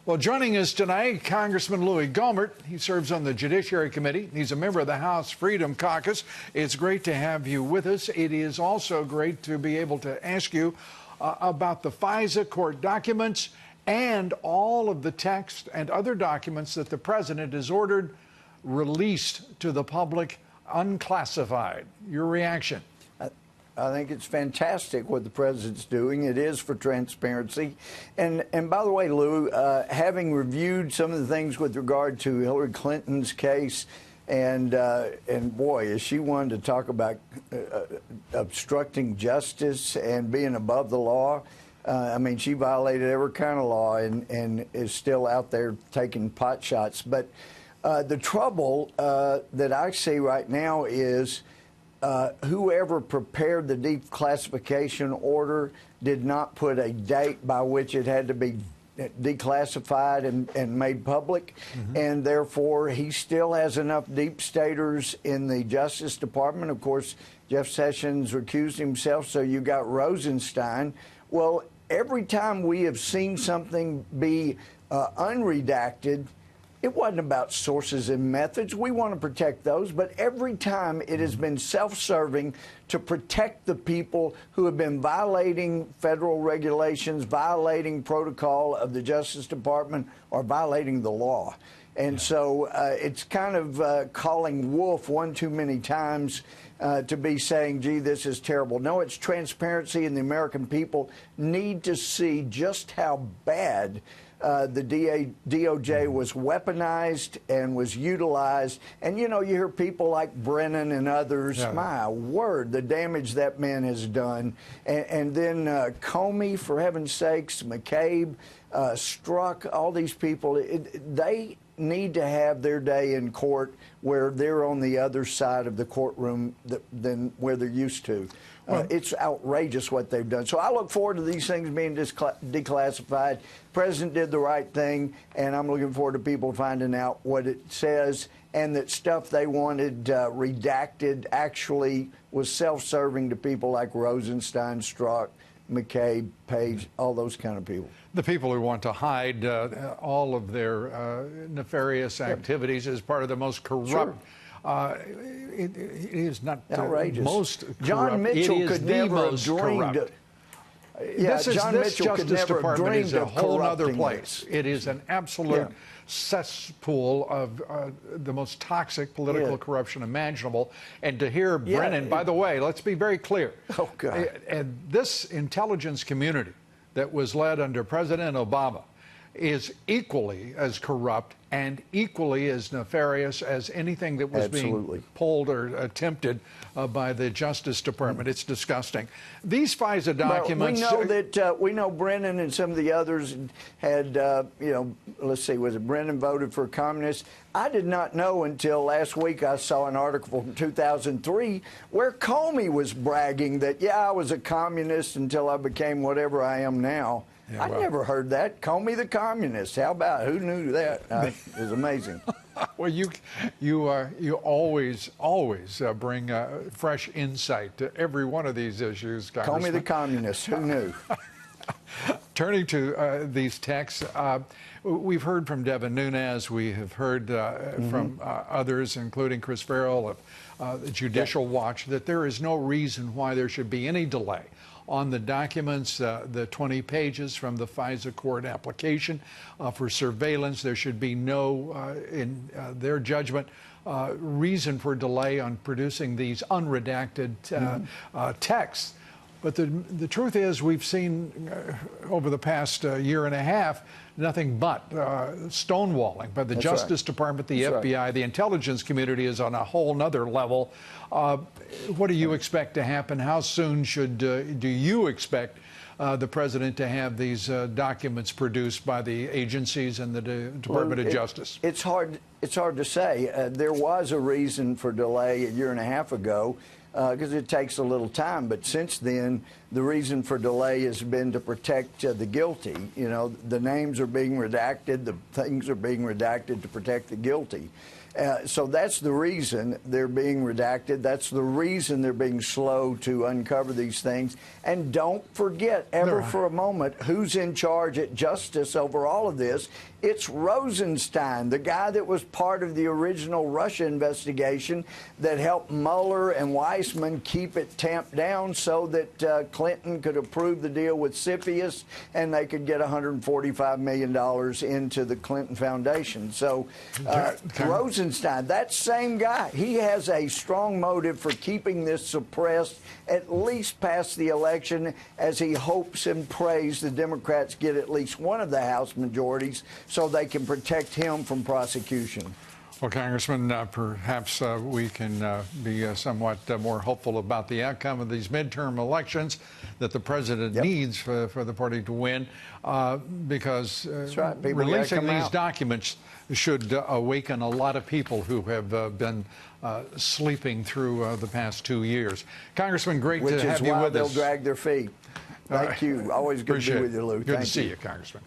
Well, joining us tonight, Congressman Louie Gohmert. He serves on the Judiciary Committee. He's a member of the House Freedom Caucus. It's great to have you with us. It is also great to be able to ask you about the FISA court documents and all of the text and other documents that the president has ordered released to the public unclassified. Your reaction? I think it's fantastic what the president's doing. It is for transparency. And by the way, Lou, having reviewed some of the things with regard to Hillary Clinton's case, and boy, is she one to talk about obstructing justice and being above the law. I mean, she violated every kind of law and is still out there taking pot shots. But the trouble that I see right now is whoever prepared the declassification order did not put a date by which it had to be declassified and made public. And therefore, he still has enough deep staters in the Justice Department. Of course, Jeff Sessions recused himself, so you got Rosenstein. Well, every time we have seen something be unredacted, it wasn't about sources and methods. We want to protect those. But every time it has been self-serving to protect the people who have been violating federal regulations, violating protocol of the Justice Department, or violating the law. And so it's kind of calling wolf one too many times to be saying, gee, this is terrible. No, it's transparency, and the American people need to see just how bad the DOJ was weaponized and was utilized. And, you know, you hear people like Brennan and others, my word, the damage that man has done. And then Comey, for heaven's sakes, McCabe, Strzok, all these people, they need to have their day in court where they're on the other side of the courtroom than where they're used to. It's outrageous what they've done. So I look forward to these things being declassified. The president did the right thing, and I'm looking forward to people finding out what it says, and that stuff they wanted redacted actually was self-serving to people like Rosenstein, Strzok, McCabe, Page, all those kind of people. The people who want to hide all of their nefarious activities as part of the most corrupt. It is not outrageous. Most corrupt. John Mitchell could never have dreamed. This Justice Department is a whole other place. It is an absolute cesspool of the most toxic political corruption imaginable. And to hear Brennan, by the way, let's be very clear. Oh, God. And this intelligence community that was led under President Obama is equally as corrupt and equally as nefarious as anything that was being pulled or attempted by the Justice Department. It's disgusting. These FISA documents. We know Brennan and some of the others had, you know, let's see, was it Brennan voted for communists? I did not know until last week I saw an article from 2003 where Comey was bragging that, yeah, I was a communist until I became whatever I am now. Yeah, I never heard that. Comey the communist. How about who knew that? It was amazing. Well, you always bring fresh insight to every one of these issues, Congressman. Comey the communist. Who knew? Turning to these texts, we've heard from Devin Nunes. We have heard from others, including Chris Farrell of the Judicial Watch, that there is no reason why there should be any delay on the documents, the 20 pages from the FISA court application for surveillance. There should be no, in their judgment, reason for delay on producing these unredacted texts. But the truth is, we've seen over the past year and a half nothing but stonewalling by the Justice Department, the FBI, the intelligence community is on a whole nother level. What do you expect to happen? How soon do you expect the president to have these documents produced by the agencies and the Department of Justice? It's hard to say. There was a reason for delay a year and a half ago, because it takes a little time. But since then, the reason for delay has been to protect the guilty. You know, the names are being redacted, the things are being redacted to protect the guilty. So that's the reason they're being redacted. That's the reason they're being slow to uncover these things. And don't forget ever for a moment who's in charge at Justice over all of this. It's Rosenstein, the guy that was part of the original Russia investigation that helped Mueller and Weissman keep it tamped down so that Clinton could approve the deal with CFIUS and they could get $145 million into the Clinton Foundation. So Rosenstein, that same guy, he has a strong motive for keeping this suppressed at least past the election, as he hopes and prays the Democrats get at least one of the House majorities so they can protect him from prosecution. Well, Congressman, perhaps we can be somewhat more hopeful about the outcome of these midterm elections that the president needs for the party to win, because releasing these documents should awaken a lot of people who have been sleeping through the past 2 years. Congressman, great to have you with us. They'll drag their feet. Thank you. Always good to be with you, Lou. Good to see you, Congressman.